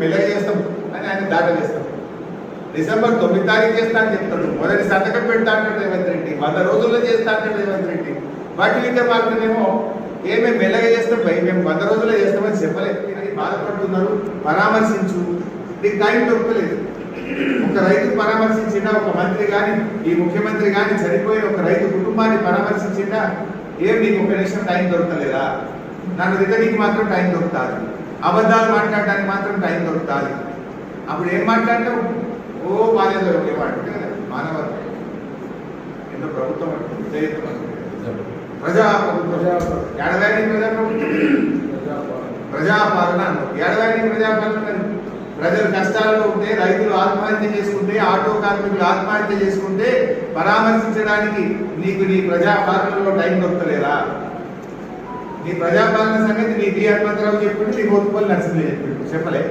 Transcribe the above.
మెల్లగా చేస్తాం అని ఆయన దాట వేస్తాం. డిసెంబర్ 9 తారీఖు చేస్తా అని చెప్తాడు. మొదటి సంతకం పెడతా అంటాడు రేవంత్ రెడ్డి. 100 రోజుల్లో చేస్తా అంటాడు రేవంత్ రెడ్డి. వాటి మాత్రమేమో మేము మెల్లగా చేస్తాం మేము 100 రోజుల్లో చేస్తామని చెప్పలేదు. బాధపడుతున్నారు, పరామర్శించు. నీకు టైం దొరకలేదు. ఒక రైతు పరామర్శించినా, ఒక మంత్రి కానీ ఈ ముఖ్యమంత్రి కానీ చనిపోయిన ఒక రైతు కుటుంబాన్ని పరామర్శించినా నీకు ఒక నిమిషం టైం దొరకలేదా? నన్ను రిటర్నింగ్ మాత్రం టైం దొరుకుతుంది, అబద్ధాలు మాట్లాడడానికి మాత్రం టైం దొరుకుతుంది. అప్పుడు ఏం మాట్లాడతావు? ఓ బాధ్యత ఏమంటే మానవ ఎన్నో ప్రభుత్వం ప్రజాపాలన అన్నారు. ఏడవాని ప్రజాపాలన ప్రజలు కష్టాల్లో ఉంటే, రైతులు ఆత్మహత్య చేసుకుంటే, ఆటో కార్మికులు ఆత్మహత్య చేసుకుంటే పరామర్శించడానికి నీకు నీ ప్రజాపాలనలో టైం దొరకలేదా? నీ ప్రజాపాలన సంగతి నీ బి హనుమంతరావు చెప్పిండు, నీ బోతుపల్లి నరసింహ చెప్పిండు, చెప్పలే.